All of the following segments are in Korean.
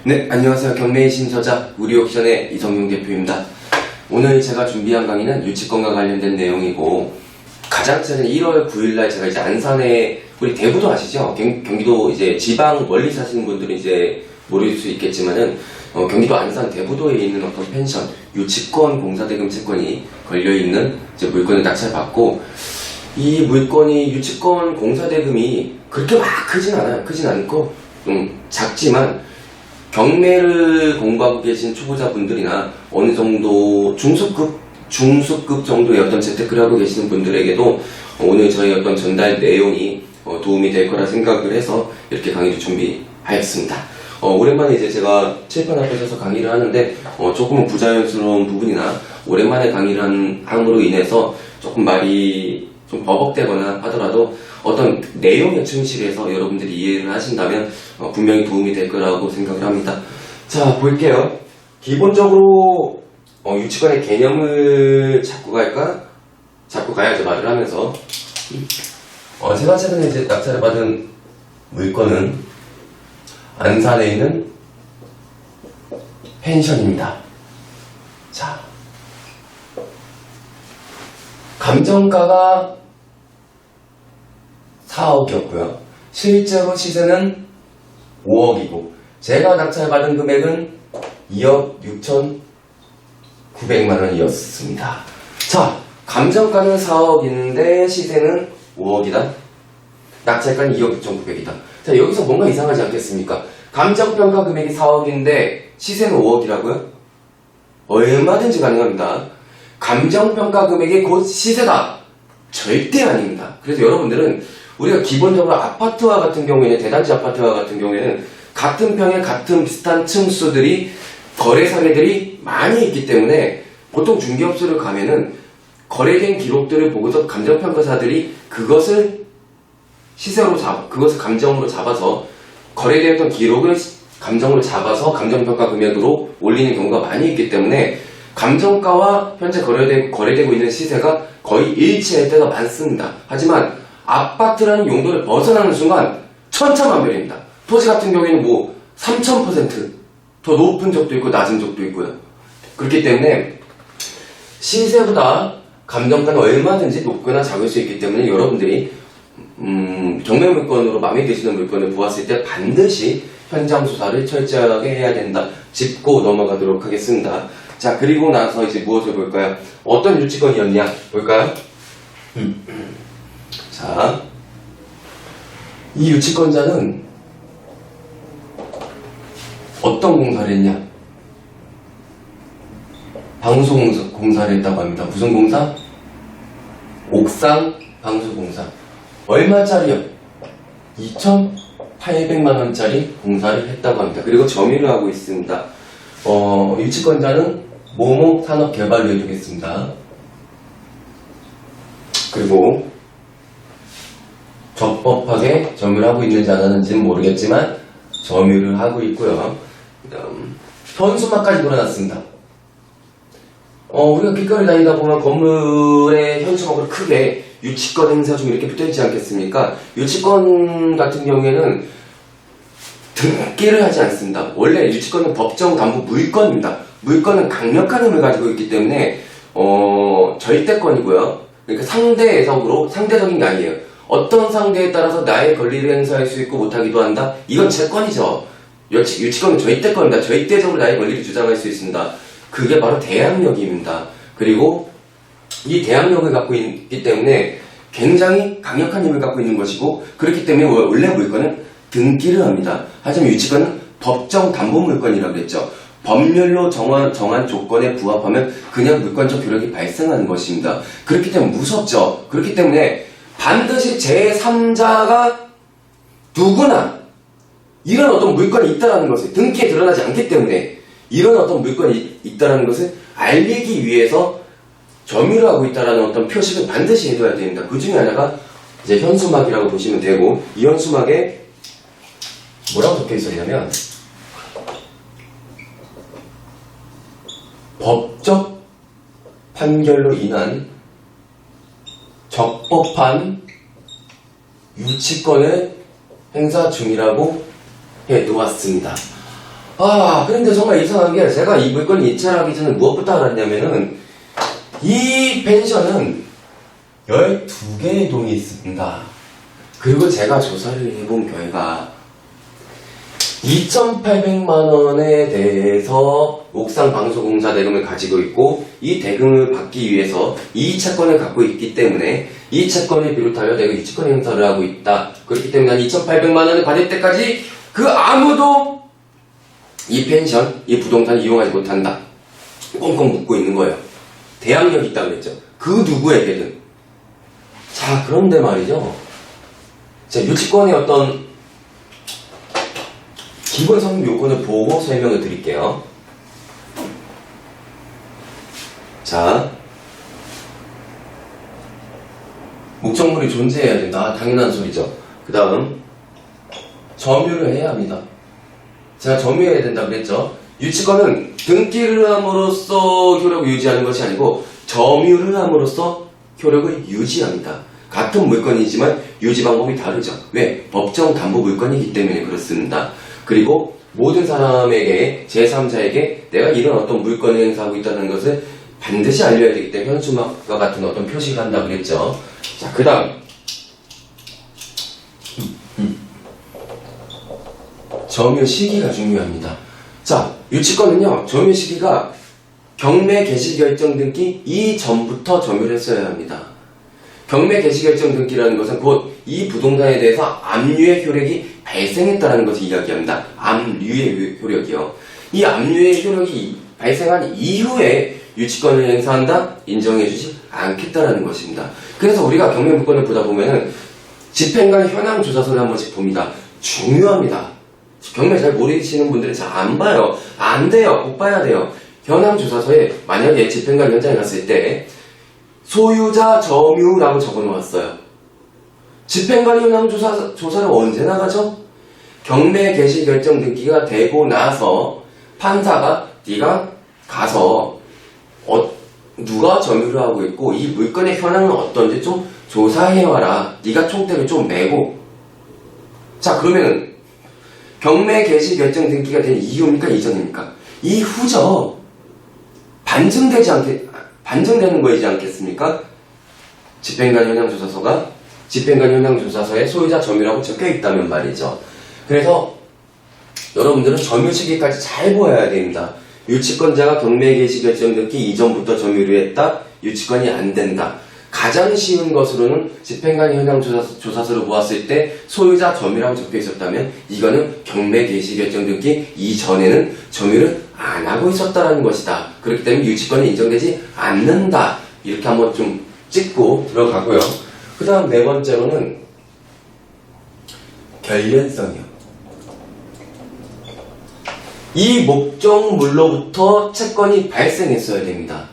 네, 안녕하세요. 경매의 신저자 우리옥션의 이성용 대표입니다. 오늘 제가 준비한 강의는 유치권과 관련된 내용이고, 가장 최근 1월 9일날 제가 이제 안산에, 우리 대구도 아시죠? 경기도 이제 지방 멀리 사시는 분들은 이제 모를 수 있겠지만은, 경기도 안산 대부도에 있는 어떤 펜션, 유치권 공사대금 채권이 걸려있는 이제 물건을 낙찰받고, 이 물건이 유치권 공사대금이 그렇게 막 크진 않아요. 크진 않고, 좀 작지만, 경매를 공부하고 계신 초보자분들이나 어느 정도 중수급 정도의 어떤 재테크를 하고 계시는 분들에게도 오늘 저희 어떤 전달 내용이 도움이 될 거라 생각을 해서 이렇게 강의를 준비하였습니다. 오랜만에 이제 제가 칠판 앞에 서서 강의를 하는데 조금은 부자연스러운 부분이나 오랜만에 강의를 함으로 인해서 조금 말이 좀 버벅대거나 하더라도 어떤 내용에 충실해서 여러분들이 이해를 하신다면 분명히 도움이 될 거라고 생각을 합니다. 자, 볼게요. 기본적으로 유치권의 개념을 잡고 가야죠. 말을 하면서. 제가 최근에 이제 낙찰을 받은 물건은 안산에 있는 펜션입니다. 자, 감정가가 4억이었고요. 실제로 시세는 5억이고 제가 낙찰받은 금액은 2억 6,900만원이었습니다. 자, 감정가는 4억인데 시세는 5억이다. 낙찰가는 2억 6,900이다. 자, 여기서 뭔가 이상하지 않겠습니까? 감정평가 금액이 4억인데 시세는 5억이라고요? 얼마든지 가능합니다. 감정평가 금액이 곧 시세다. 절대 아닙니다. 그래서 여러분들은 우리가 기본적으로 아파트와 같은 경우에는, 대단지 아파트와 같은 경우에는 같은 평에 같은 비슷한 층수들이, 거래 사례들이 많이 있기 때문에 보통 중개업소를 가면은 거래된 기록들을 보고서 감정평가사들이 그것을 그것을 감정으로 잡아서, 거래되었던 기록을 감정으로 잡아서 감정평가 금액으로 올리는 경우가 많이 있기 때문에 감정가와 현재 거래되고 있는 시세가 거의 일치할 때가 많습니다. 하지만 아파트라는 용도를 벗어나는 순간 천차만별입니다. 토지 같은 경우에는 뭐 3000% 더 높은 적도 있고 낮은 적도 있고요. 그렇기 때문에 시세보다 감정가는 얼마든지 높거나 작을 수 있기 때문에 여러분들이 경매 물건으로 마음에 드시는 물건을 보았을 때 반드시 현장 수사를 철저하게 해야 된다. 짚고 넘어가도록 하겠습니다. 자, 그리고 나서 이제 무엇을 볼까요? 어떤 유치권이었냐 볼까요? 자, 이 유치권자는 어떤 공사를 했냐? 방수공사를 했다고 합니다. 무슨 공사? 옥상 방수공사. 얼마짜리요? 2,800만원짜리 공사를 했다고 합니다. 그리고 점유를 하고 있습니다. 유치권자는 모모 산업개발로 해두겠습니다. 그리고 적법하게 점유를 하고 있는지 안 하는지는 모르겠지만 점유를 하고 있고요. 현수막까지 걸어놨습니다. 우리가 길거리 다니다 보면 건물에 현수막으로 크게 유치권 행사 중 이렇게 붙어있지 않겠습니까? 유치권 같은 경우에는 등기를 하지 않습니다. 원래 유치권은 법정 담보 물건입니다. 물건은 강력한 힘을 가지고 있기 때문에 절대권이고요. 그러니까 상대적인 게 아니에요. 어떤 상대에 따라서 나의 권리를 행사할 수 있고 못하기도 한다? 이건 채권이죠. 유치권은 절대권입니다. 절대적으로 나의 권리를 주장할 수 있습니다. 그게 바로 대항력입니다. 그리고 이 대항력을 갖고 있기 때문에 굉장히 강력한 힘을 갖고 있는 것이고, 그렇기 때문에 원래 물건은 등기를 합니다. 하지만 유치권은 법정 담보 물건이라고 그랬죠. 법률로 정한 조건에 부합하면 그냥 물권적 효력이 발생하는 것입니다. 그렇기 때문에 무섭죠. 그렇기 때문에 반드시 제3자가 누구나 이런 어떤 물건이 있다는 것을, 등기에 드러나지 않기 때문에 이런 어떤 물건이 있다는 것을 알리기 위해서 점유를 하고 있다는 어떤 표식을 반드시 해둬야 됩니다. 그 중에 하나가 이제 현수막이라고 보시면 되고, 이 현수막에 뭐라고 적혀 있었냐면, 법적 판결로 인한 적법한 유치권을 행사 중이라고 해 놓았습니다. 그런데 정말 이상한 게 제가 이 물건이 입찰하기 전에 무엇부터 알았냐면은 이 펜션은 12개의 동이 있습니다. 그리고 제가 조사를 해본 결과 2,800만원에 대해서 옥상방수공사 대금을 가지고 있고 이 대금을 받기 위해서 이 채권을 갖고 있기 때문에 이 채권을 비롯하여 내가 유치권 행사를 하고 있다. 그렇기 때문에 난 2,800만원을 받을 때까지 그 아무도 이 펜션, 이 부동산을 이용하지 못한다. 꽁꽁 묶고 있는 거예요. 대항력이 있다고 그랬죠. 그 누구에게든. 자, 그런데 말이죠. 자, 유치권의 어떤 기본 성립 요건을 보고 설명을 드릴게요. 자, 목적물이 존재해야 된다. 당연한 소리죠. 그 다음, 점유를 해야 합니다. 제가 점유해야 된다 그랬죠. 유치권은 등기를 함으로써 효력을 유지하는 것이 아니고 점유를 함으로써 효력을 유지합니다. 같은 물건이지만 유지 방법이 다르죠. 왜? 법정 담보 물건이기 때문에 그렇습니다. 그리고 모든 사람에게 제3자에게 내가 이런 어떤 물건을 행사하고 있다는 것을 반드시 알려야 되기 때문에 현수막과 같은 어떤 표시를 한다 그랬죠. 자, 그 다음 점유 시기가 중요합니다. 자, 유치권은요, 점유 시기가 경매 개시 결정 등기 이전부터 점유를 했어야 합니다. 경매 개시 결정 등기라는 것은 곧 이 부동산에 대해서 압류의 효력이 발생했다는 것을 이야기합니다. 압류의 효력이요. 이 압류의 효력이 발생한 이후에 유치권을 행사한다? 인정해주지 않겠다라는 것입니다. 그래서 우리가 경매 물건을 보다 보면은 집행관 현황 조사서를 한 번씩 봅니다. 중요합니다. 경매 잘 모르시는 분들은 잘 안 봐요. 안 돼요. 꼭 봐야 돼요. 현황 조사서에 만약에 집행관 현장에 갔을 때 소유자 점유라고 적어 놓았어요. 집행관 현황 조사를 언제 나가죠? 경매 개시 결정 등기가 되고 나서 판사가 네가 가서 누가 점유를 하고 있고 이 물건의 현황은 어떤지 좀 조사해와라. 네가 총대를 좀 메고. 자, 그러면은 경매 개시 결정 등기가 된 이후입니까? 이전입니까? 이후죠. 반증되는 거이지 않겠습니까? 집행관 현황 조사서가 집행관 현황 조사서에 소유자 점유라고 적혀 있다면 말이죠. 그래서 여러분들은 점유 시기까지 잘 보아야 됩니다. 유치권자가 경매 개시 결정 등기 이전부터 점유를 했다. 유치권이 안 된다. 가장 쉬운 것으로는 집행관 현황 조사서를 보았을 때 소유자 점유라고 적혀 있었다면 이거는 경매 개시 결정 등기 이전에는 점유를 안 하고 있었다는 것이다. 그렇기 때문에 유치권이 인정되지 않는다. 이렇게 한번 좀 찍고 들어가고요. 그 다음 네 번째로는 결련성이요. 이 목적물로부터 채권이 발생했어야 됩니다.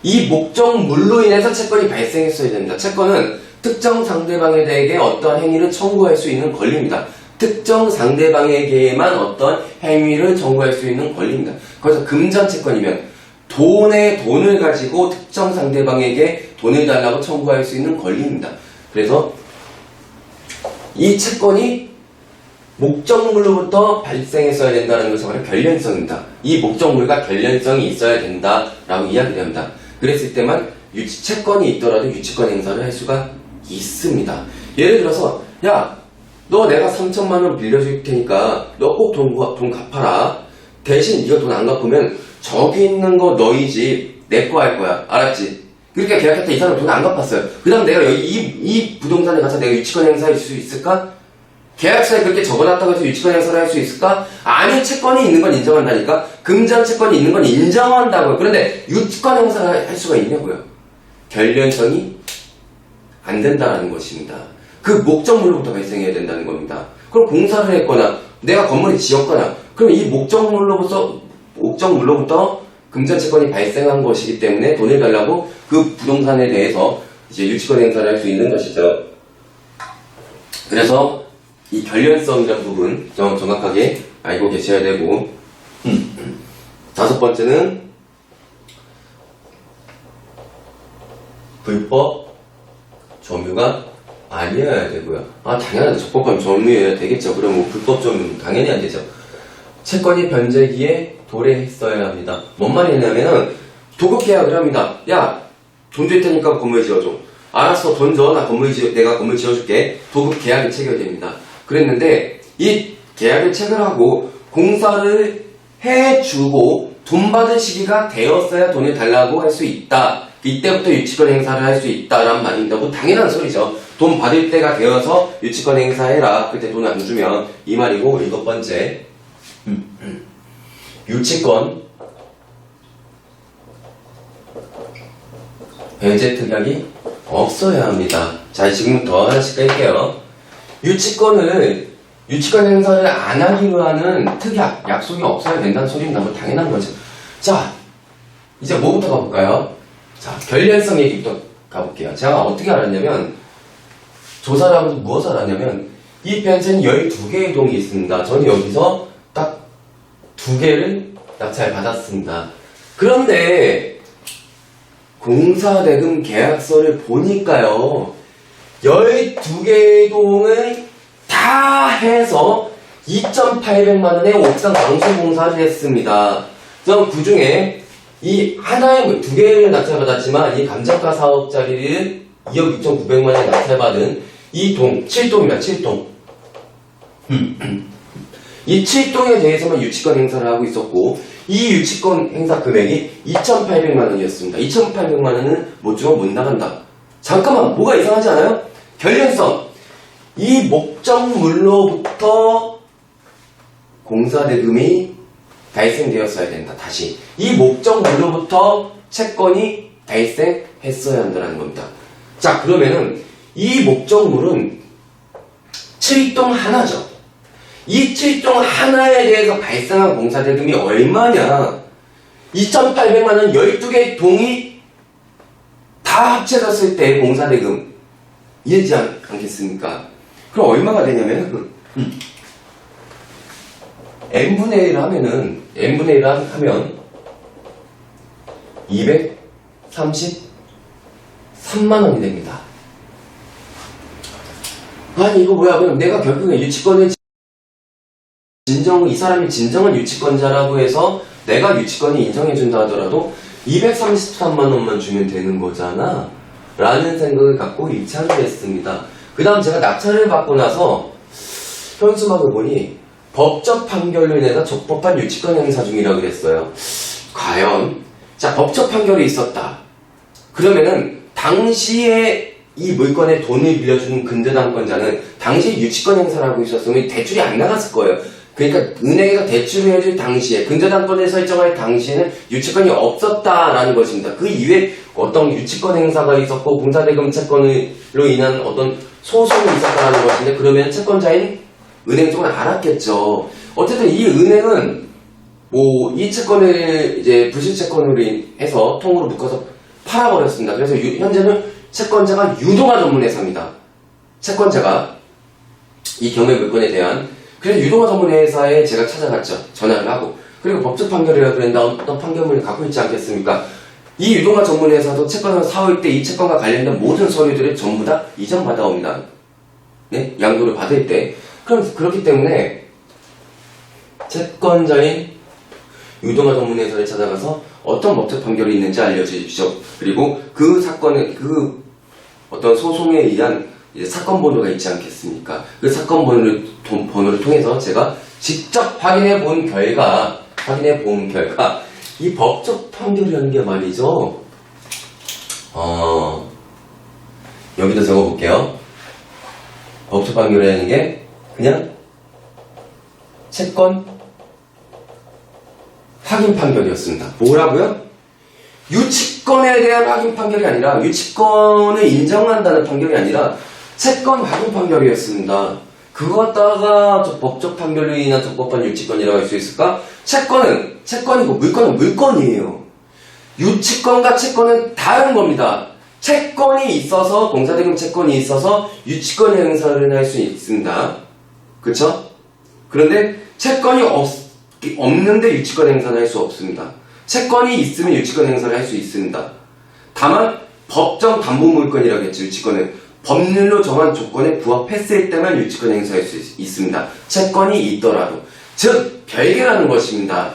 이 목적물로 인해서 채권이 발생했어야 됩니다. 채권은 특정 상대방에 대해 어떠한 행위를 청구할 수 있는 권리입니다. 특정 상대방에게만 어떤 행위를 청구할 수 있는 권리입니다. 그래서 금전채권이면 돈을 가지고 특정 상대방에게 돈을 달라고 청구할 수 있는 권리입니다. 그래서 이 채권이 목적물로부터 발생했어야 된다는 것이 바로 결련성입니다. 이 목적물과 결련성이 있어야 된다라고 이야기합니다. 그랬을 때만 채권이 있더라도 유치권 행사를 할 수가 있습니다. 예를 들어서 야, 너 내가 3천만 원 빌려줄 테니까 너 꼭 돈 갚아라. 대신 네가 돈 안 갚으면 저기 있는 거 너희 집 내 거 할 거야. 알았지? 그러니까 계약했다. 이 사람 돈 안 갚았어요. 그 다음 내가 여기 이 부동산에 가서 내가 유치권 행사할 수 있을까? 계약서에 그렇게 적어놨다고 해서 유치권 행사를 할 수 있을까? 아니, 채권이 있는 건 인정한다니까? 금전 채권이 있는 건 인정한다고요. 그런데 유치권 행사를 할 수가 있냐고요. 결련성이 안 된다는 것입니다. 그 목적물로부터 발생해야 된다는 겁니다. 그럼 공사를 했거나 내가 건물을 지었거나 그럼 이 목적물로부터 금전채권이 발생한 것이기 때문에 돈을 달라고 그 부동산에 대해서 이제 유치권 행사를 할 수 있는 것이죠. 그래서 이 결련성이라는 부분 정확하게 알고 계셔야 되고 다섯 번째는 불법 점유가 아니어야 되고요. 당연하죠. 적법하면 점유해야 되겠죠. 그럼 뭐 불법 점유는 당연히 안 되죠. 채권이 변제기에 도래했어야 합니다. 뭔 말이냐면은 도급 계약을 합니다. 야, 돈 줄 테니까 건물 지어줘. 알았어, 돈 줘. 내가 건물 지어줄게. 도급 계약이 체결됩니다. 그랬는데 이 계약을 체결하고 공사를 해주고 돈 받을 시기가 되었어야 돈을 달라고 할 수 있다. 이때부터 유치권 행사를 할 수 있다라는 말입니다. 뭐 당연한 소리죠. 돈 받을 때가 되어서 유치권 행사해라. 그때 돈 안 주면 이 말이고, 7번째 유치권 배제 특약이 없어야 합니다. 자, 지금부터 하나씩 뺄게요. 유치권 행사를 안 하기로 하는 특약, 약속이 없어야 된다는 소리입니다. 뭐 당연한 거죠. 자, 이제 뭐부터 가볼까요? 자, 결련성 얘기부터 가볼게요. 제가 어떻게 알았냐면, 조사를 하면서 무엇을 알았냐면, 이 펜션이 12개의 동이 있습니다. 저는 여기서 딱 2개를 낙찰 받았습니다. 그런데 공사대금 계약서를 보니까요, 12개의 동을 다 해서 2,800만원의 옥상 방수 공사를 했습니다. 그럼 그 중에 이 하나의 2개를 낙찰받았지만 이 감정가 4억짜리를 2억 6,900만원에 낙찰받은 이 동, 7동입니다. 7동. 이 7동에 대해서만 유치권 행사를 하고 있었고, 이 유치권 행사 금액이 2,800만원이었습니다. 2,800만원은 못 주면 못 나간다. 잠깐만, 뭐가 이상하지 않아요? 결련성. 이 목적물로부터 공사대금이 발생되었어야 된다. 다시. 이 목적물로부터 채권이 발생했어야 한다는 겁니다. 자, 그러면은 이 목적물은 7동 하나죠. 이 7동 하나에 대해서 발생한 공사대금이 얼마냐? 2,800만원 12개의 동이 다 합쳐졌을 때 공사대금 이해지 않겠습니까? 그럼 얼마가 되냐면 n분의 1 하면은 n분의 1 하면 233만원이 됩니다. 아니 이거 뭐야? 그럼 내가 결국에 유치권을 이 사람이 진정한 유치권자라고 해서 내가 유치권이 인정해준다 하더라도 233만원만 주면 되는 거잖아 라는 생각을 갖고 입찰을 했습니다. 그 다음 제가 낙찰을 받고 나서 현수막을 보니 법적 판결로 인해서 적법한 유치권 행사 중이라고 그랬어요. 과연 자, 법적 판결이 있었다. 그러면은 당시에 이 물건에 돈을 빌려주는 근저당권자는 당시에 유치권 행사를 하고 있었으면 대출이 안 나갔을 거예요. 그러니까 은행에서 대출을 해줄 당시에 근저당권을 설정할 당시에는 유치권이 없었다라는 것입니다. 그 이후에 어떤 유치권 행사가 있었고 공사대금 채권으로 인한 어떤 소송이 있었다라는 것인데, 그러면 채권자인 은행 쪽은 알았겠죠. 어쨌든 이 은행은 뭐 이 채권을 이제 부실채권으로 해서 통으로 묶어서 팔아버렸습니다. 그래서 현재는 채권자가 유동화 전문회사입니다. 채권자가 이 경매 물건에 대한, 그래서 유동화 전문회사에 제가 찾아갔죠. 전화를 하고. 그리고 법적 판결이라 그랬는데 어떤 판결문을 갖고 있지 않겠습니까? 이 유동화 전문회사도 채권을 사올 때 이 채권과 관련된 모든 서류들을 전부 다 이전받아옵니다. 네? 양도를 받을 때. 그렇기 때문에 채권자인 유동화 전문회사를 찾아가서 어떤 법적 판결이 있는지 알려주십시오. 그리고 그 사건의 그 어떤 소송에 의한 이제 사건 번호가 있지 않겠습니까? 그 사건 번호를 통해서 제가 직접 확인해 본 결과 이 법적 판결이라는 게 말이죠. 여기도 적어볼게요. 법적 판결이라는 게 그냥 채권 확인 판결이었습니다. 뭐라고요? 유치권에 대한 확인 판결이 아니라, 유치권을 인정한다는 판결이 아니라 채권 확인 판결이었습니다. 그거 갖다가 법적 판결로 인한 적법한 유치권이라고 할 수 있을까? 채권이고 물건은 물건이에요. 유치권과 채권은 다른 겁니다. 채권이 있어서, 공사대금 채권이 있어서 유치권 행사를 할 수 있습니다. 그쵸? 그런데 채권이 없는데 유치권 행사를 할 수 없습니다. 채권이 있으면 유치권 행사를 할 수 있습니다. 다만 법정 담보물건이라고 했죠. 유치권은 법률로 정한 조건에 부합했을 때만 유치권 행사할 수 있습니다. 채권이 있더라도. 즉 별개라는 것입니다.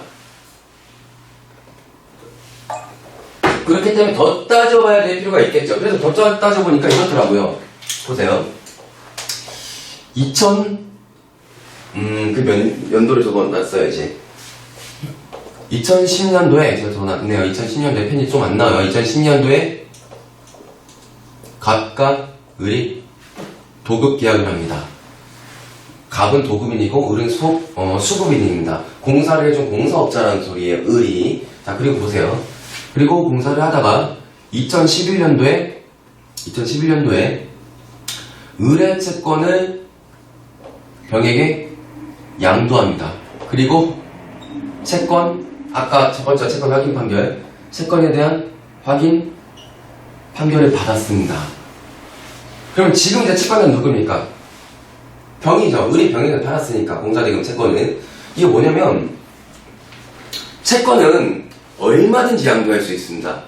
그렇기 때문에 더 따져봐야 될 필요가 있겠죠. 그래서 더 따져보니까 이렇더라고요. 보세요. 그 연도를 적어놨어야지. 2010년도에, 제가 적어놨네요. 2010년도에 펜이 좀 안 나와요. 2010년도에 갑과 을이 도급 계약을 합니다. 갑은 도급인이고 을은 수급인입니다. 공사를 해준 공사업자라는 소리예요. 을이. 자, 그리고 보세요. 그리고 공사를 하다가 2011년도에 을의 채권을 병에게 양도합니다. 그리고 채권, 아까 첫 번째 채권 확인 판결, 채권에 대한 확인 판결을 받았습니다. 그럼 지금 이제 채권은 누굽니까? 병이죠. 을이 병에서 팔았으니까 공사대금 채권은. 이게 뭐냐면 채권은 얼마든지 양도할 수 있습니다.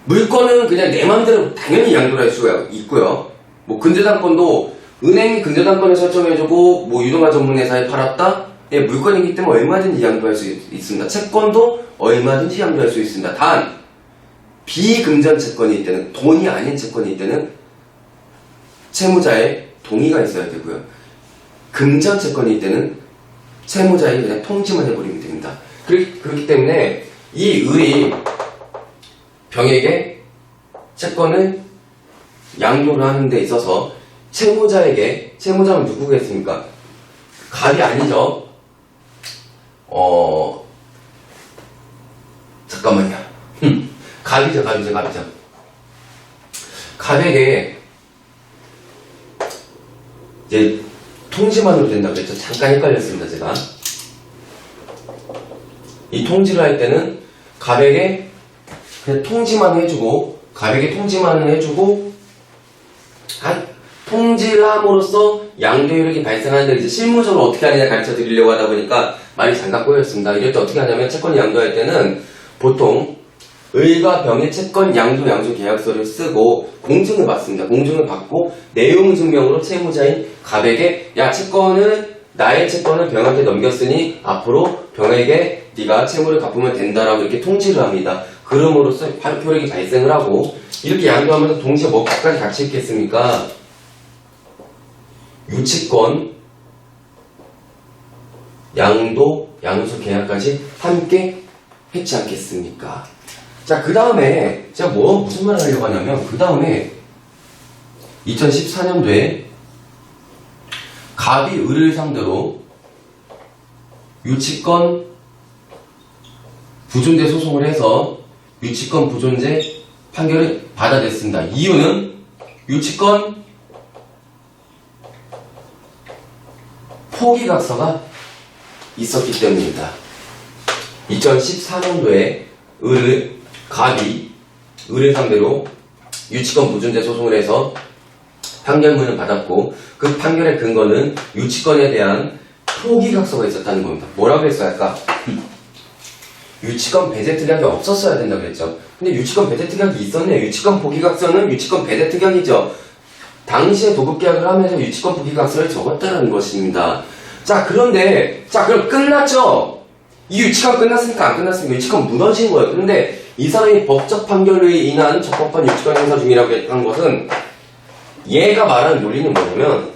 물건은 그냥 내 맘대로 당연히 양도를 할 수가 있고요. 뭐 근저당권도 은행이 근저당권을 설정해주고 뭐 유동화 전문회사에 팔았다? 예, 물건이기 때문에 얼마든지 양도할 수 있습니다. 채권도 얼마든지 양도할 수 있습니다. 단 비금전 채권일 때는, 돈이 아닌 채권일 때는 채무자의 동의가 있어야 되고요. 금전 채권일 때는 채무자의 그냥 통지만 해버리면 됩니다. 그렇기 때문에 이 을이 병에게 채권을 양도를 하는 데 있어서 채무자는 누구겠습니까? 갑이 아니죠. 잠깐만요. 갑이죠. 갑에게 이제 통지만으로 된다고 했죠. 잠깐 헷갈렸습니다, 제가. 이 통지를 할 때는 갑에게 그냥 통지만 해주고, 통지를 함으로써 양도효력이 발생하는데 이제 실무적으로 어떻게 하느냐 가르쳐 드리려고 하다 보니까 말이 잠깐 꼬였습니다. 이럴 때 어떻게 하냐면 채권 양도할 때는 보통 을과 병의 채권 양도 계약서를 쓰고 공증을 받습니다. 공증을 받고 내용 증명으로 채무자인 갑에게 나의 채권을 병한테 넘겼으니 앞으로 병에게 네가 채무를 갚으면 된다라고 이렇게 통지를 합니다. 그럼으로써 효력이 발생을 하고 이렇게 양도하면서 동시에 뭐까지 같이 있겠습니까? 유치권, 양수 계약까지 함께 했지 않겠습니까? 자, 그 다음에 제가 무슨 말을 하려고 하냐면 그 다음에 2014년도에 갑이 을을 상대로 유치권 부존재 소송을 해서 유치권 부존재 판결을 받아냈습니다. 이유는 유치권 포기각서가 있었기 때문입니다. 2014년도에 갑이 을을 상대로 유치권 부존재 소송을 해서 판결문을 받았고 그 판결의 근거는 유치권에 대한 포기각서가 있었다는 겁니다. 뭐라고 했어요 아까? 유치권 배제 특약이 없었어야 된다고 그랬죠. 근데 유치권 배제 특약이 있었네요. 유치권 포기각서는 유치권 배제 특약이죠. 당시에 도급계약을 하면서 유치권 포기각서를 적었다는 것입니다. 자, 그럼 끝났죠? 이 유치권 끝났습니까? 안 끝났습니까? 유치권 무너진 거예요. 그런데 이 사람이 법적 판결로 인한 적법한 유치권 행사 중이라고 한 것은 얘가 말하는 논리는 뭐냐면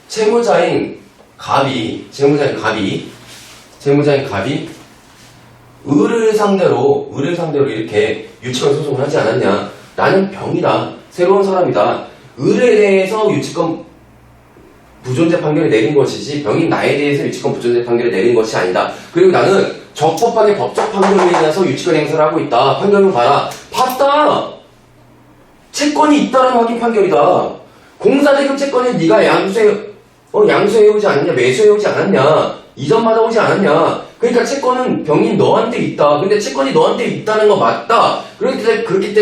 채무자인 갑이 을을 상대로 이렇게 유치권 소송을 하지 않았냐. 나는 병이다. 새로운 사람이다. 을에 대해서 유치권 부존재 판결을 내린 것이지 병인 나에 대해서 유치권 부존재 판결을 내린 것이 아니다. 그리고 나는 적법하게 법적 판결로 인해서 유치권 행사를 하고 있다. 판결문 봐라. 봤다. 채권이 있다라는 확인 판결이다. 공사대금 채권을 네가 양수해오지 않았냐, 매수해오지 않았냐, 이전 받아오지 않았냐. 그러니까 채권은 병인 너한테 있다. 근데 채권이 너한테 있다는 거 맞다. 그렇기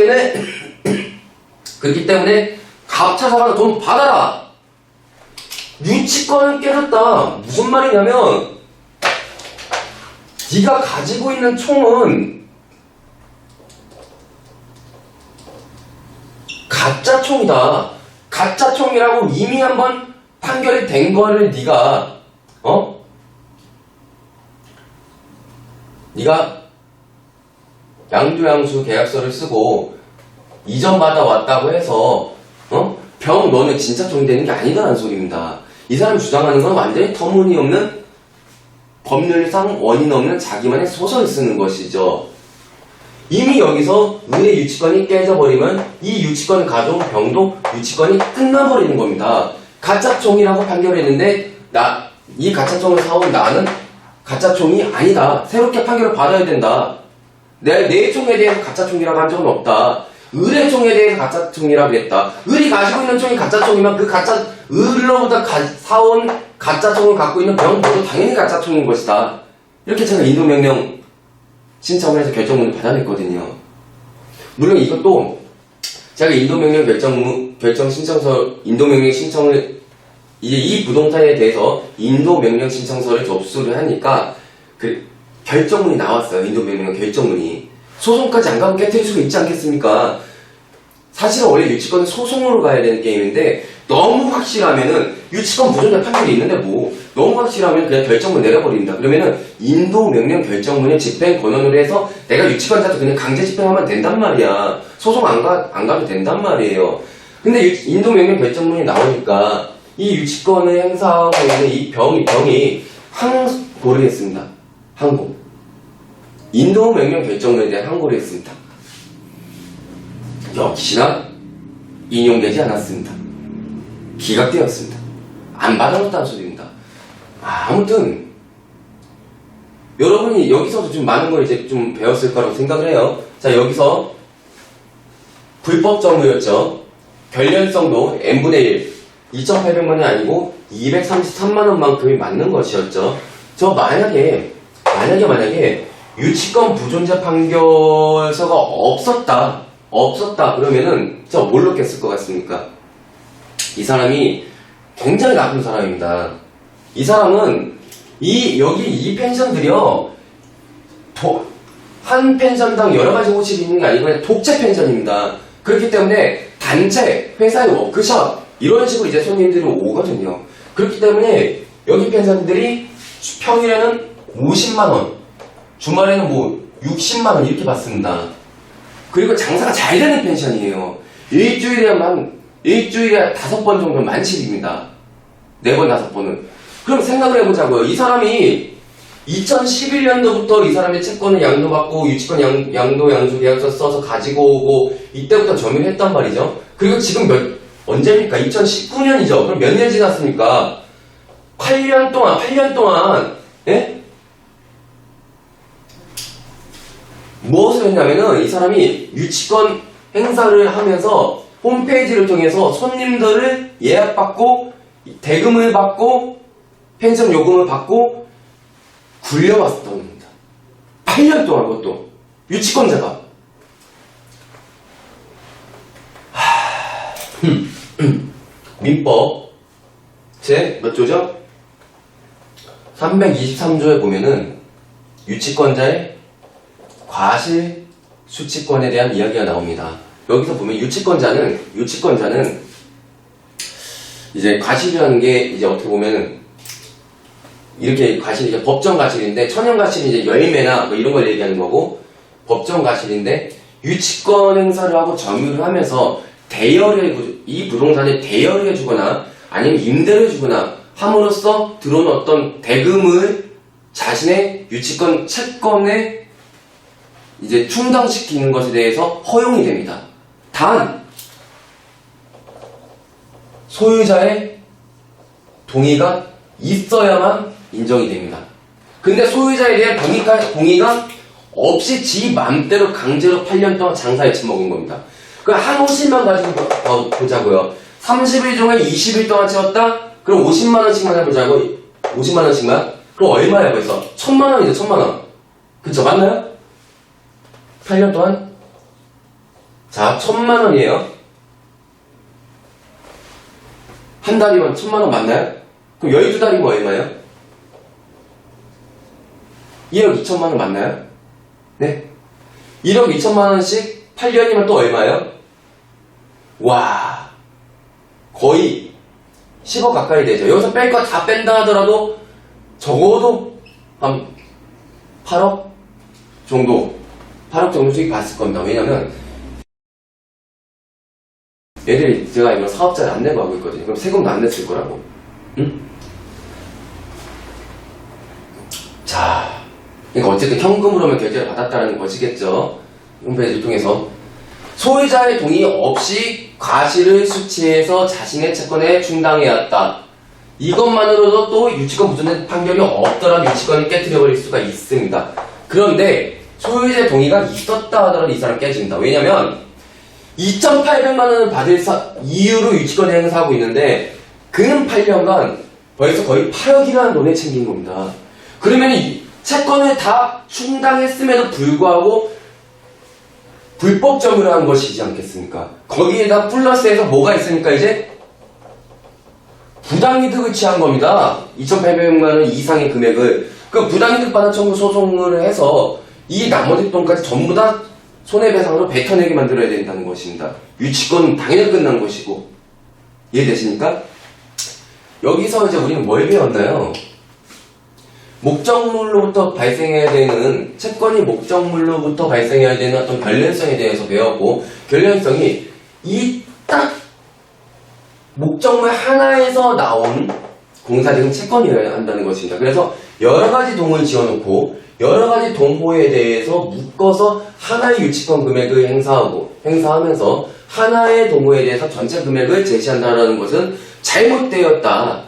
때문에 갑 찾아가서 돈 받아라. 유치권은 깨졌다. 무슨 말이냐면 네가 가지고 있는 총은 가짜 총이다. 가짜 총이라고 이미 한번 판결이 된 거를 네가 네가 양도양수 계약서를 쓰고 이전 받아왔다고 해서 병 너는 진짜 종이 되는 게 아니다라는 소리입니다. 이 사람이 주장하는 건 완전히 터무니없는 법률상 원인 없는 자기만의 소설을 쓰는 것이죠. 이미 여기서 의뢰 유치권이 깨져버리면 이 유치권을 가져온 병도 유치권이 끝나버리는 겁니다. 가짜총이라고 판결했는데 이 가짜총을 사온 나는 가짜총이 아니다. 새롭게 판결을 받아야 된다. 내 총에 대해서 가짜총이라고 한 적은 없다. 을의 총에 대해서 가짜총이라고 했다. 을이 가지고 있는 총이 가짜총이면 그 을로부터 사온 가짜총을 갖고 있는 병도 당연히 가짜총인 것이다. 이렇게 제가 인도명령 신청을 해서 결정문을 받아냈거든요. 물론 이것도 제가 인도명령 결정 신청서, 인도명령 신청을, 이제 이 부동산에 대해서 인도명령 신청서를 접수를 하니까 그 결정문이 나왔어요. 인도명령 결정문이. 소송까지 안 가면 깨트릴 수가 있지 않겠습니까? 사실은 원래 유치권은 소송으로 가야 되는 게임인데 너무 확실하면은 유치권 부존재 판결이 있는데 너무 확실하면 그냥 결정문 내려버립니다. 그러면은 인도명령 결정문에 집행 권한으로 해서 내가 유치권자한테 그냥 강제 집행하면 된단 말이야. 소송 안 가도 된단 말이에요. 근데 인도명령 결정문이 나오니까 이 유치권을 행사하고 있는 이 병이 항고를 했습니다. 항고. 인도명령 결정문에 대한 항고를 했습니다. 역시나 인용되지 않았습니다. 기각되었습니다. 안 받아줬다는 소리입니다. 아무튼 여러분이 여기서도 좀 많은 걸 이제 좀 배웠을 거라고 생각을 해요. 자, 여기서 불법 점유였죠. 결련성도 n분의 1, 2,800만이 아니고 233만원만큼이 맞는 것이었죠. 저 만약에 유치권 부존재 판결서가 없었다 그러면은 저 뭘 넣겠을 것 같습니까? 이 사람이 굉장히 나쁜 사람입니다. 이 사람은 여기 이 펜션들이요, 한 펜션당 여러 가지 호실이 있는 게 아니고 그냥 독채 펜션입니다. 그렇기 때문에 단체, 회사의 워크숍 이런 식으로 이제 손님들이 오거든요. 그렇기 때문에 여기 펜션들이 평일에는 50만원, 주말에는 60만원 이렇게 받습니다. 그리고 장사가 잘 되는 펜션이에요. 일주일에 5번 정도는 만실입니다. 4번, 5번은. 그럼 생각을 해보자고요. 이 사람이 2011년도부터 이 사람의 채권을 양도받고 유치권 양수 계약서 써서 가지고 오고 이때부터 점유를 했단 말이죠. 그리고 지금 언제입니까? 2019년이죠. 그럼 몇 년 지났습니까? 8년 동안, 예? 무엇을 했냐면은 이 사람이 유치권 행사를 하면서 홈페이지를 통해서 손님들을 예약받고 대금을 받고 펜션 요금을 받고 굴려왔었던 겁니다. 8년 동안 그것도 유치권자가 민법 제 몇 조죠? 323조에 보면은 유치권자의 과실 수취권에 대한 이야기가 나옵니다. 여기서 보면 유치권자는 이제 과실이라는 게 이제 어떻게 보면은 이렇게 과실이 이제 법정 과실인데 천연 과실이 이제 열매나 뭐 이런 걸 얘기하는 거고 법정 과실인데 유치권 행사를 하고 점유를 하면서 이 부동산에 대여를 해주거나 아니면 임대를 해주거나 함으로써 들어온 어떤 대금을 자신의 유치권 채권에 이제 충당시키는 것에 대해서 허용이 됩니다. 단 소유자의 동의가 있어야만 인정이 됩니다. 근데 소유자에 대한 동의가 없이 지 맘대로 강제로 8년 동안 장사에 처먹은 겁니다. 그 한 호실만 가지고 보자고요. 30일 중에 20일 동안 채웠다? 그럼 50만원씩만 해보자고. 50만원씩만? 그럼 얼마야 벌써? 1000만원이죠, 1000만원. 그쵸, 맞나요? 8년 동안? 자, 1000만원이에요. 한 달이면 1000만원 맞나요? 그럼 12달이면 얼마예요? 1억 2천만원 맞나요? 네? 1억 2천만원씩 8년이면 또 얼마예요? 와, 거의 10억 가까이 되죠. 여기서 뺄 거 다 뺀다 하더라도 적어도 한 8억? 정도 8억 정도 수익 봤을 겁니다. 왜냐면 얘들이 제가 이거 사업자를 안 내고 하고 있거든요. 그럼 세금도 안 냈을 거라고. 응? 자, 그러니까 어쨌든 현금으로만 결제를 받았다는 것이겠죠. 홈페이지를 통해서 소유자의 동의 없이 과실을 수취해서 자신의 채권에 충당해왔다. 이것만으로도 또 유치권 무전된 판결이 없더라도 유치권을 깨뜨려버릴 수가 있습니다. 그런데 소유자의 동의가 있었다 하더라도 이 사람 깨집니다. 왜냐면 2,800만 원을 받을 이유로 유치권을 행사하고 있는데 그는 8년간 벌써 거의 8억이라는 돈을 챙긴 겁니다. 그러면 이 채권을 다 충당했음에도 불구하고 불법 점유를 한 것이지 않겠습니까? 거기에다 플러스해서 뭐가 있습니까? 이제 부당이득을 취한 겁니다. 2,800만 원 이상의 금액을 그 부당이득 반환 청구 소송을 해서 이 나머지 돈까지 전부 다 손해배상으로 뱉어내게 만들어야 된다는 것입니다. 유치권은 당연히 끝난 것이고 이해되십니까? 여기서 이제 우리는 뭘 배웠나요? 목적물로부터 발생해야 되는 채권이 목적물로부터 발생해야 되는 어떤 결련성에 대해서 배웠고 결련성이 이 딱 목적물 하나에서 나온 공사지금 채권이어야 한다는 것입니다. 그래서 여러 가지 동을 지어놓고 여러 가지 동호에 대해서 묶어서 하나의 유치권 금액을 행사하면서 하나의 동호에 대해서 전체 금액을 제시한다는 것은 잘못되었다.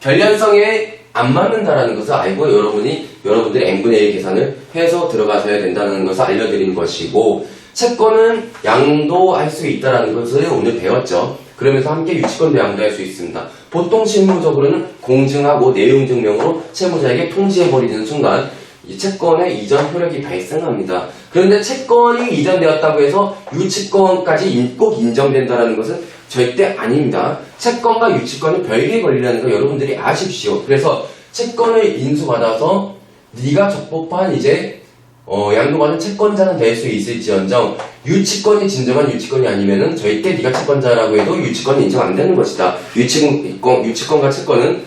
결련성에 안 맞는다라는 것을 알고 여러분들이 n분의 1 계산을 해서 들어가셔야 된다는 것을 알려드린 것이고 채권은 양도할 수 있다는 것을 오늘 배웠죠. 그러면서 함께 유치권도 양도할 수 있습니다. 보통 실무적으로는 공증하고 내용 증명으로 채무자에게 통지해버리는 순간 이 채권의 이전 효력이 발생합니다. 그런데 채권이 이전되었다고 해서 유치권까지 꼭 인정된다는 것은 절대 아닙니다. 채권과 유치권은 별개의 권리라는 거 여러분들이 아십시오. 그래서 채권을 인수받아서 네가 적법한 이제 양도받은 채권자는 될 수 있을지언정 유치권이 진정한 유치권이 아니면은 절대 네가 채권자라고 해도 유치권이 인정 안 되는 것이다. 유치권과 채권은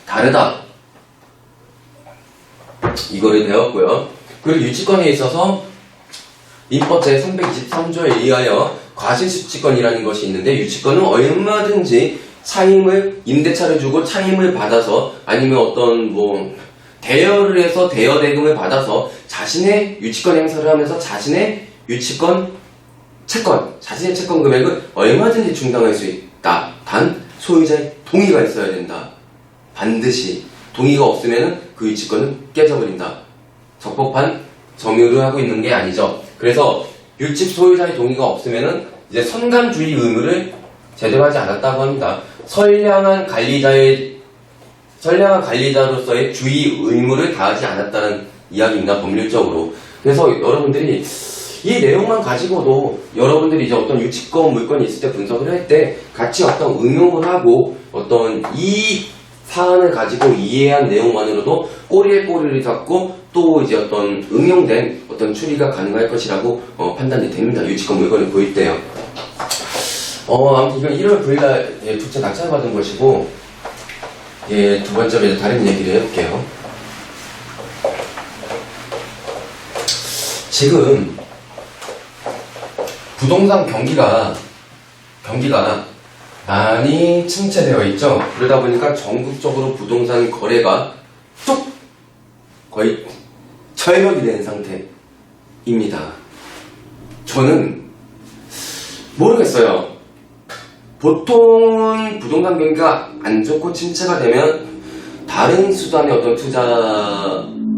다르다. 이거를 배웠고요. 그리고 유치권에 있어서 민법 제323조에 의하여 과실수취권이라는 것이 있는데 유치권은 얼마든지 차임을 임대차를 주고 차임을 받아서 아니면 어떤 대여를 해서 대여 대금을 받아서 자신의 유치권 행사를 하면서 자신의 자신의 채권 금액을 얼마든지 충당할 수 있다. 단 소유자의 동의가 있어야 된다. 반드시 동의가 없으면 그 유치권은 깨져버린다. 적법한 점유를 하고 있는 게 아니죠. 그래서 유치 소유자의 동의가 없으면은 이제 선감주의 의무를 제대로 하지 않았다고 합니다. 선량한 관리자로서의 주의 의무를 다하지 않았다는 이야기입니다. 법률적으로. 그래서 여러분들이 이 내용만 가지고도 여러분들이 이제 어떤 유치권 물건이 있을 때 분석을 할 때 같이 어떤 응용을 하고 어떤 이 사안을 가지고 이해한 내용만으로도 꼬리에 꼬리를 잡고 또 이제 어떤 응용된 어떤 추리가 가능할 것이라고 판단이 됩니다. 유치권 물건을 보일 때요. 아무튼 이건 1월 9일날 두채 낙찰받은 것이고 두 번째로 다른 얘기를 해볼게요. 지금 부동산 경기가 많이 침체되어 있죠. 그러다 보니까 전국적으로 부동산 거래가 뚝 거의 철벽이 된 상태입니다. 저는 모르겠어요. 보통은 부동산 경기가 안 좋고 침체가 되면 다른 수단의 어떤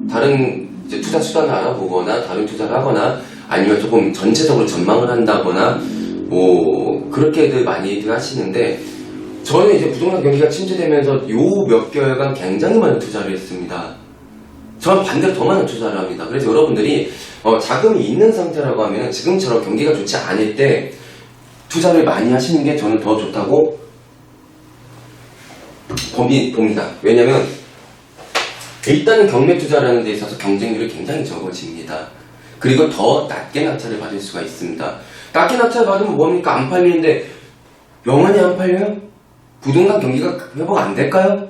다른 투자 수단을 알아보거나 다른 투자를 하거나 아니면 조금 전체적으로 전망을 한다거나 그렇게들 많이들 하시는데 저는 이제 부동산 경기가 침체되면서 요 몇 개월간 굉장히 많은 투자를 했습니다. 저는 반대로 더 많은 투자를 합니다. 그래서 여러분들이 자금이 있는 상태라고 하면 지금처럼 경기가 좋지 않을 때 투자를 많이 하시는 게 저는 더 좋다고 봅니다. 왜냐면 일단은 경매 투자라는 데 있어서 경쟁률이 굉장히 적어집니다. 그리고 더 낮게 낙찰을 받을 수가 있습니다. 낮게 낙찰 받으면 뭡니까? 안 팔리는데 영원히 안 팔려요? 부동산 경기가 회복 안 될까요?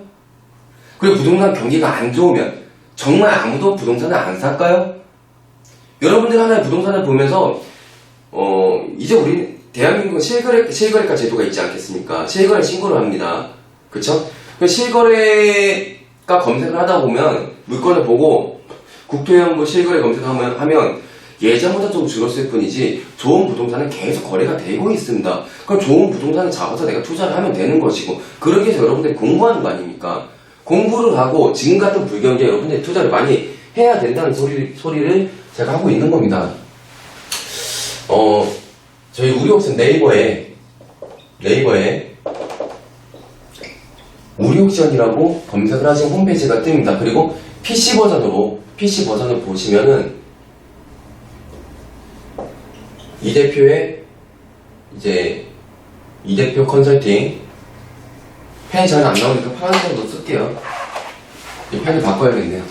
그리고 부동산 경기가 안 좋으면 정말 아무도 부동산을 안 살까요? 여러분들 하나의 부동산을 보면서 이제 우리 대한민국은 실거래가 제도가 있지 않겠습니까? 실거래 신고를 합니다. 그쵸? 실거래가 검색을 하다 보면 물건을 보고 국토해양부 실거래 검색하면 예전보다 좀 줄었을 뿐이지 좋은 부동산은 계속 거래가 되고 있습니다. 그럼 좋은 부동산을 잡아서 내가 투자를 하면 되는 것이고 그러기 위해서 여러분들이 공부하는 거 아닙니까? 공부를 하고 지금 같은 불경기에 여러분들이 투자를 많이 해야 된다는 소리를 제가 하고 있는 겁니다. 저희 우리옥션 네이버에 우리옥션이라고 검색을 하신 홈페이지가 뜹니다. 그리고 PC 버전을 보시면은 이 대표 컨설팅 펜이 잘 안 나오니까 파란색으로 쓸게요. 이 펜을 바꿔야겠네요.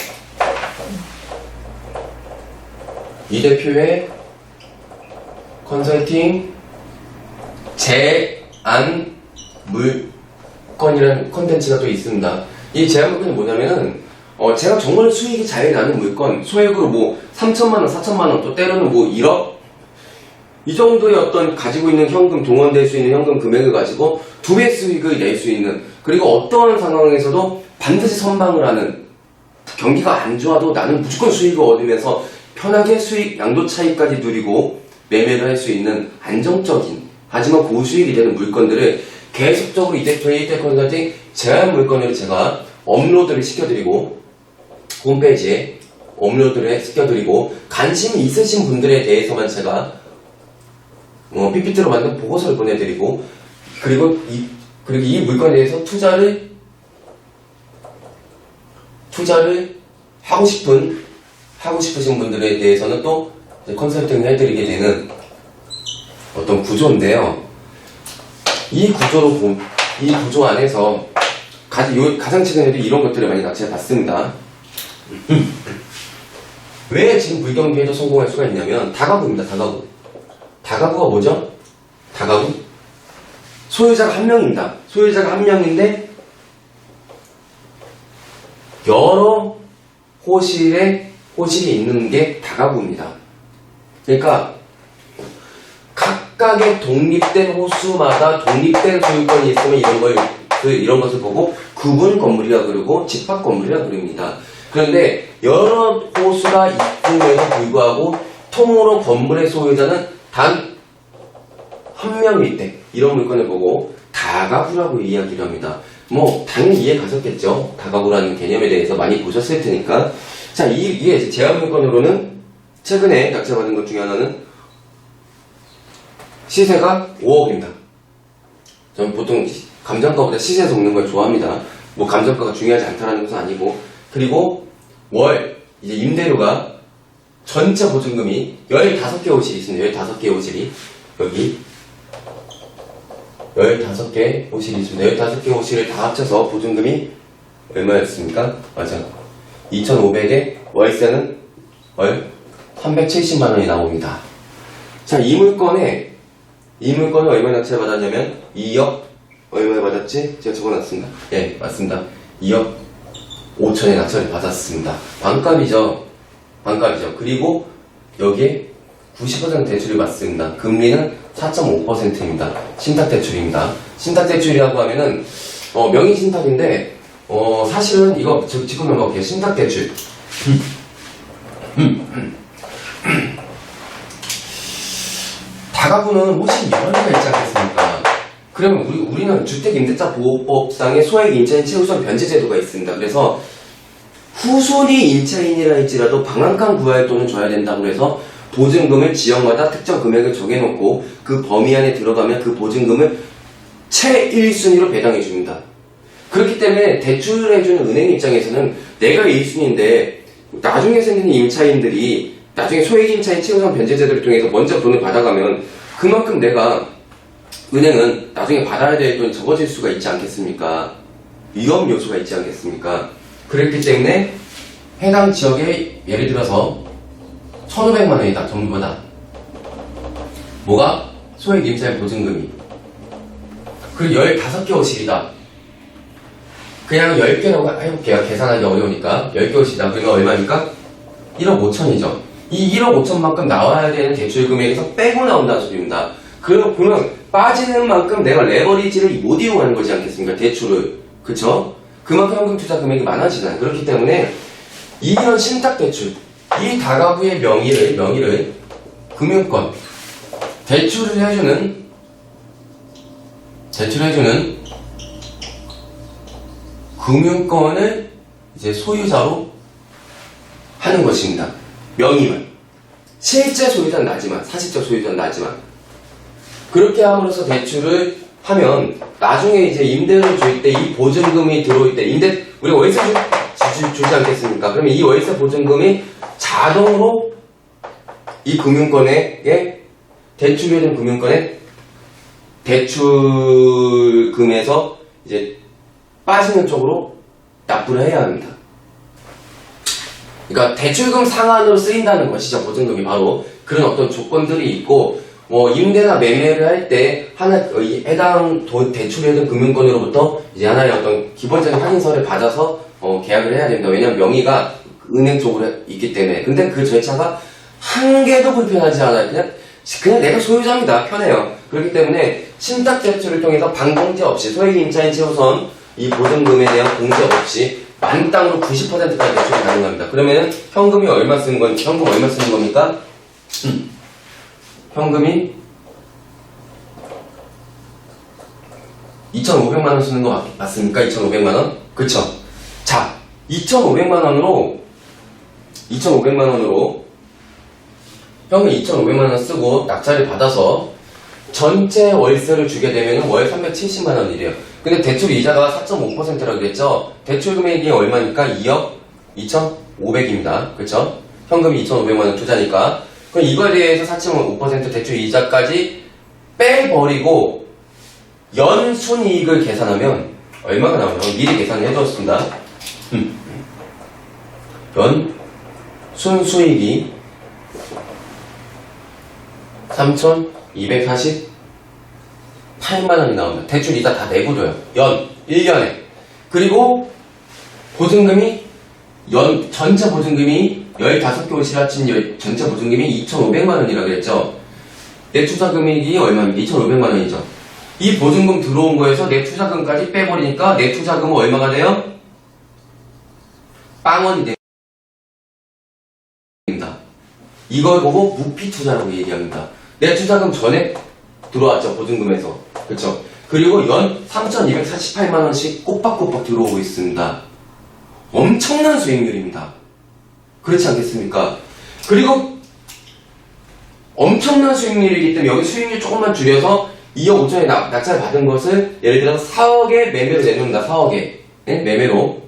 이 대표의 컨설팅 제안 물건이라는 컨텐츠가 또 있습니다. 이 제안 물건이 뭐냐면은 제가 정말 수익이 잘 나는 물건, 소액으로 뭐 3천만원, 4천만원, 또 때로는 뭐 1억 이 정도의 어떤 가지고 있는 현금, 동원될 수 있는 현금 금액을 가지고 2배 수익을 낼 수 있는, 그리고 어떠한 상황에서도 반드시 선방을 하는, 경기가 안 좋아도 나는 무조건 수익을 얻으면서 편하게 수익 양도 차익까지 누리고 매매를 할 수 있는 안정적인 하지만 고수익이 되는 물건들을 계속적으로 이데이 컨설팅 제한 물건을 제가 업로드를 시켜드리고 홈페이지에 업로드를 시켜드리고 관심이 있으신 분들에 대해서만 제가 PPT로 만든 보고서를 보내드리고 그리고 이 물건에 대해서 투자를 하고 싶으신 분들에 대해서는 또 컨설팅을 해드리게 되는 어떤 구조인데요. 이 구조 안에서 가장 최근에도 이런 것들을 많이 납치해 봤습니다. 왜 지금 불경기에도 성공할 수가 있냐면 다가구입니다. 다가구가 뭐죠? 다가구? 소유자가 한 명입니다. 소유자가 한 명인데 여러 호실이 있는 게 다가구입니다. 그러니까 각각의 독립된 호수마다 독립된 소유권이 있으면 이런 것을 보고 구분 건물이라 그러고 집합 건물이라 그럽니다. 그런데 여러 호수가 있음에도 불구하고 통으로 건물의 소유자는 단 한 명일 때 이런 물건을 보고 다가구라고 이야기를 합니다. 뭐 당연히 이해 가셨겠죠. 다가구라는 개념에 대해서 많이 보셨을 테니까. 자, 이게 제한 물건으로는 최근에 낙찰받은 것 중에 하나는 시세가 5억입니다. 저는 보통 감정가보다 시세 적는 걸 좋아합니다. 뭐 감정가가 중요하지 않다는 것은 아니고, 그리고 이제 임대료가 전체 보증금이 15개 호실이 있습니다. 15개 호실이 여기 15개 호실이 있습니다. 15개 호실을 다 합쳐서 보증금이 얼마였습니까? 맞아. 2,500에 월세는 월 370만원이 나옵니다. 자, 이 물건을 얼마에 낙찰 받았냐면 2억 얼마에 받았지? 제가 적어놨습니다. 예, 맞습니다. 2억 5천에 낙찰을 받았습니다. 반값이죠. 그리고 여기에 90% 대출이 받습니다. 금리는 4.5%입니다. 신탁대출입니다. 신탁대출이라고 하면은 명의신탁인데 사실은 이거 짚고 넘어갈게요. 신탁대출. 다가구는 호실 여러 개가 있지 않겠습니까? 그러면 우리는 주택임대차보호법상의 소액임차인 최우선 변제제도가 있습니다. 그래서 후손이 임차인이라 할지라도 방한칸 구할 돈은 줘야 된다고 해서 보증금을 지역마다 특정 금액을 정해놓고 그 범위 안에 들어가면 그 보증금을 최1순위로 배당해줍니다. 그렇기 때문에 대출해주는 은행 입장에서는 내가 1순위인데 나중에 생기는 임차인들이 나중에 소액임차인 최우선 변제제도를 통해서 먼저 돈을 받아가면 그만큼 은행은 나중에 받아야 될 돈이 적어질 수가 있지 않겠습니까? 위험 요소가 있지 않겠습니까? 그렇기 때문에 해당 지역에 예를 들어서 1,500만 원이다. 전부 다. 뭐가? 소액 임차인 보증금이. 그리고 15개 호실이다. 그냥 10개라고 해볼게요. 계산하기 어려우니까. 10개 호실이다. 그러면 얼마니까? 1억 5천이죠. 이 1억 5천만큼 나와야 되는 대출 금액에서 빼고 나온다는 소리입니다. 그러면 빠지는 만큼 내가 레버리지를 못 이용하는 거지 않겠습니까? 대출을. 그쵸? 그만큼 현금 투자 금액이 많아지잖아요. 그렇기 때문에 이런 신탁대출, 이 다가구의 명의를 금융권, 대출을 해주는 금융권을 이제 소유자로 하는 것입니다. 명의만. 실제 소유자는 나지만, 사실적 소유자는 나지만. 그렇게 함으로써 대출을 하면 나중에 이제 임대를 줄 때 이 보증금이 들어올 때 우리가 월세 주지 않겠습니까? 그러면 이 월세 보증금이 자동으로 이 금융권에 대출해준 금융권에 대출금에서 이제 빠지는 쪽으로 납부를 해야 합니다. 그러니까 대출금 상환으로 쓰인다는 것이죠. 보증금이 바로 그런 어떤 조건들이 있고 임대나 매매를 할 때 해당 대출해준 금융권으로부터 이제 하나의 어떤 기본적인 확인서를 받아서 계약을 해야 됩니다. 왜냐하면 명의가 은행 쪽으로 있기 때문에. 근데 그 절차가 한 개도 불편하지 않아요. 그냥 내가 소유자입니다. 편해요. 그렇기 때문에 신탁 대출을 통해서 방공제 없이 소액 임차인 최우선 이 보증금에 대한 공제 없이 만땅으로 90%까지 대출이 가능합니다. 그러면 현금 얼마 쓰는 겁니까? 현금이 2,500만원 쓰는 거 맞습니까? 2,500만원? 그쵸? 자, 2,500만원으로 현금 2,500만원 쓰고 낙찰을 받아서 전체 월세를 주게 되면 월 370만원이래요. 근데 대출 이자가 4.5%라고 그랬죠? 대출 금액이 얼마니까? 2억 2,500입니다. 그쵸? 현금이 2,500만원 투자니까. 그럼 이거에 대해서 4.5% 대출 이자까지 빼버리고 연순이익을 계산하면 얼마가 나오냐면 미리 계산을 해두었습니다. 연순수익이 3,248만원이 나옵니다. 대출 이자 다 내고도요. 1년에. 그리고 보증금이 전체 보증금이 15개월 실합친 전체 보증금이 2,500만원이라고 그랬죠. 내 투자 금액이 얼마입니까? 2,500만원이죠. 이 보증금 들어온 거에서 내 투자금까지 빼버리니까 내 투자금은 얼마가 돼요? 빵원이 됩니다. 이걸 보고 무피 투자라고 얘기합니다. 내 투자금 전에 들어왔죠. 보증금에서. 그렇죠? 그리고 연 3,248만원씩 꼬박꼬박 들어오고 있습니다. 엄청난 수익률입니다. 그렇지 않겠습니까? 그리고 엄청난 수익률이기 때문에 여기 수익률 조금만 줄여서 2억 5천에 낙찰 받은 것을 예를 들어서 4억에 매매로 내놓는다. 4억에 매매로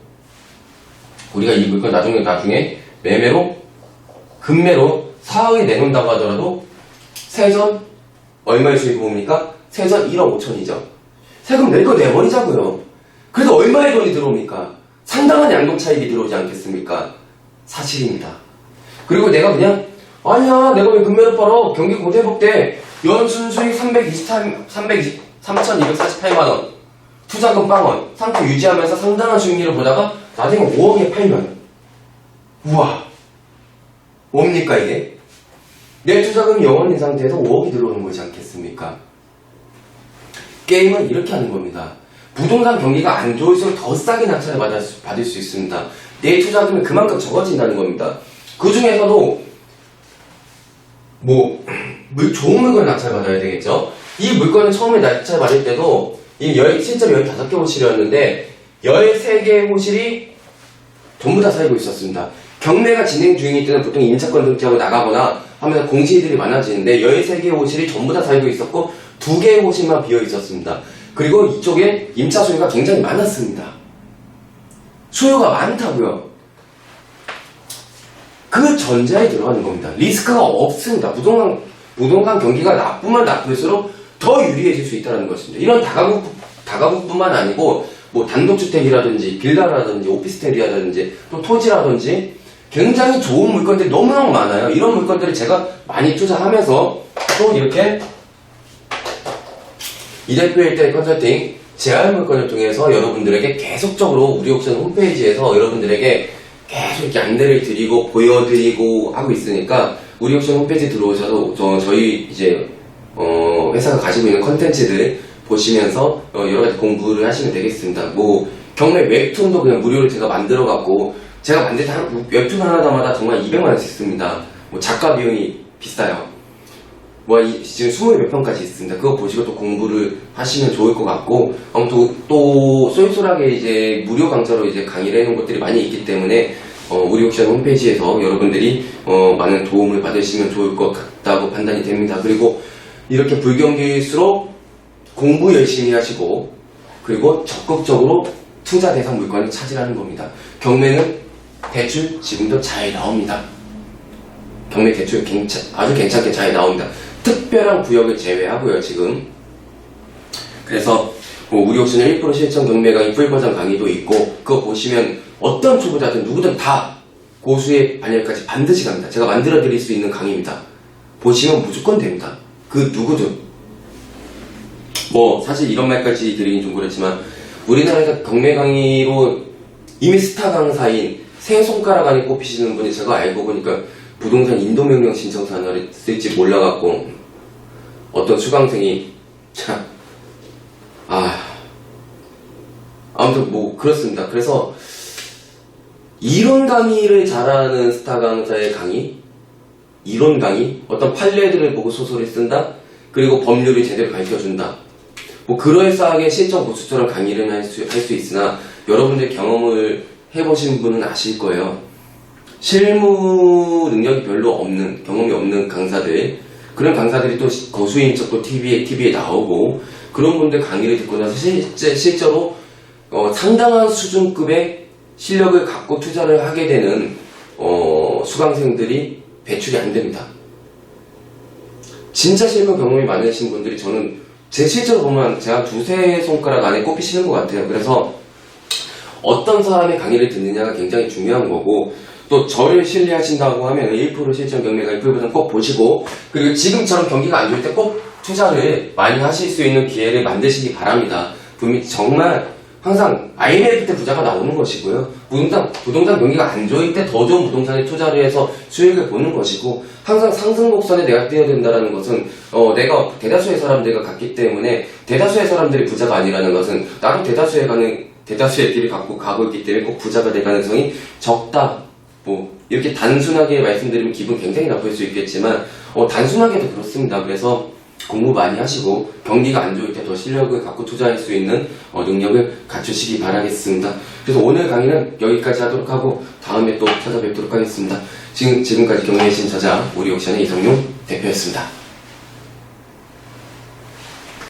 우리가 이 물건 나중에 매매로 금매로 4억에 내놓는다고 하더라도 세전 얼마의 수익이 옵니까? 세전 1억 5천이죠. 세금 낼 거 내버리자고요. 그래서 얼마의 돈이 들어옵니까? 상당한 양도 차익이 들어오지 않겠습니까? 사실입니다. 그리고 내가 그냥 아니야 내가 왜 금매로 팔아? 경기 곧 회복돼. 연순수익 3,248만원 투자금 빵원 상품 유지하면서 상당한 수익률을 보다가 나중에 5억에 팔면 우와 뭡니까 이게? 내 투자금이 영원인 상태에서 5억이 들어오는 거지 않겠습니까? 게임은 이렇게 하는 겁니다. 부동산 경기가 안 좋을수록 더 싸게 낙찰을 받을 수 있습니다. 내 투자금이 그만큼 적어진다는 겁니다. 그 중에서도 좋은 물건을 낙찰받아야 되겠죠? 이 물건을 처음에 낙찰받을 때도 실제로 15개 호실이었는데 13개의 호실이 전부 다 살고 있었습니다. 경매가 진행 중일 때는 보통 임차권 등기하고 나가거나 하면서 공시들이 많아지는데 13개의 호실이 전부 다 살고 있었고 2개의 호실만 비어 있었습니다. 그리고 이쪽에 임차 수요가 굉장히 많았습니다. 수요가 많다고요. 그 전제에 들어가는 겁니다. 리스크가 없습니다. 부동산 경기가 나쁘면 나쁠수록 더 유리해질 수 있다는 것입니다. 이런 다가구뿐만 아니고 단독주택이라든지 빌라라든지 오피스텔이라든지 또 토지라든지 굉장히 좋은 물건들이 너무너무 많아요. 이런 물건들을 제가 많이 투자하면서 또 이렇게 이대표 1대1 컨설팅 재활 물건을 통해서 여러분들에게 계속적으로 우리 옥션 홈페이지에서 여러분들에게 계속 이렇게 안내를 드리고 보여드리고 하고 있으니까 우리 옵션 홈페이지 들어오셔서 저희 이제 회사가 가지고 있는 컨텐츠들 보시면서 여러 가지 공부를 하시면 되겠습니다. 뭐 경매 웹툰도 그냥 무료로 제가 만들어 갖고 제가 만들 때 웹툰 하나마다 정말 200만 원씩 씁니다. 뭐 작가 비용이 비싸요. 뭐 지금 20 몇 편까지 있습니다. 그거 보시고 또 공부를 하시면 좋을 것 같고, 아무튼 또 쏠쏠하게 이제 무료 강좌로 이제 강의를 해놓은 것들이 많이 있기 때문에 우리 옵션 홈페이지에서 여러분들이 많은 도움을 받으시면 좋을 것 같다고 판단이 됩니다. 그리고 이렇게 불경기일수록 공부 열심히 하시고 그리고 적극적으로 투자 대상 물건을 찾으라는 겁니다. 경매는 대출 지금도 잘 나옵니다. 경매 대출 아주 괜찮게 잘 나옵니다. 특별한 구역을 제외하고요, 지금. 그래서 우리 옵션 1% 실전 경매 강의 풀버전 강의도 있고, 그거 보시면 어떤 초보자든 누구든 다 고수의 반열까지 반드시 갑니다. 제가 만들어 드릴 수 있는 강의입니다. 보시면 무조건 됩니다. 그 누구든. 뭐 사실 이런 말까지 드리긴 좀 그렇지만 우리나라에서 경매 강의로 이미 스타 강사인 세 손가락 안에 꼽히시는 분이 제가 알고 보니까 부동산 인도명령 신청서 하나를 쓸지 몰라갖고 어떤 수강생이 참 아무튼 뭐 그렇습니다. 그래서 이론 강의를 잘하는 스타 강사의 강의, 이론 강의, 어떤 판례들을 보고 소설을 쓴다, 그리고 법률을 제대로 가르쳐준다. 뭐 그럴싸하게 실전 고수처럼 강의를 할 수 있으나 여러분들 경험을 해보신 분은 아실 거예요. 실무 능력이 별로 없는, 경험이 없는 강사들, 그런 강사들이 또 고수인 척 또 TV에 나오고, 그런 분들 강의를 듣고 나서 실제로 상당한 수준급의 실력을 갖고 투자를 하게 되는 수강생들이 배출이 안 됩니다. 진짜 실무 경험이 많으신 분들이 저는 제 실제로 보면 제가 두세 손가락 안에 꼽히시는 것 같아요. 그래서 어떤 사람의 강의를 듣느냐가 굉장히 중요한 거고, 또 저를 신뢰하신다고 하면 1% 실전 경매 강의 풀버전 꼭 보시고, 그리고 지금처럼 경기가 안 좋을 때 꼭 투자를 많이 하실 수 있는 기회를 만드시기 바랍니다. 분명히 정말 항상 IMF 때 부자가 나오는 것이고요. 부동산 경기가 안 좋을 때 더 좋은 부동산에 투자를 해서 수익을 보는 것이고, 항상 상승 곡선에 내가 뛰어든다는 것은 내가 대다수의 사람들과 같기 때문에, 대다수의 사람들이 부자가 아니라는 것은 나도 대다수의 길을 갖고 가고 있기 때문에 꼭 부자가 될 가능성이 적다. 뭐 이렇게 단순하게 말씀드리면 기분 굉장히 나쁠 수 있겠지만 단순하게도 그렇습니다. 그래서 공부 많이 하시고 경기가 안 좋을 때 더 실력을 갖고 투자할 수 있는 능력을 갖추시기 바라겠습니다. 그래서 오늘 강의는 여기까지 하도록 하고 다음에 또 찾아뵙도록 하겠습니다. 지금까지 경매의 신저자 우리 옵션의 이성용 대표였습니다.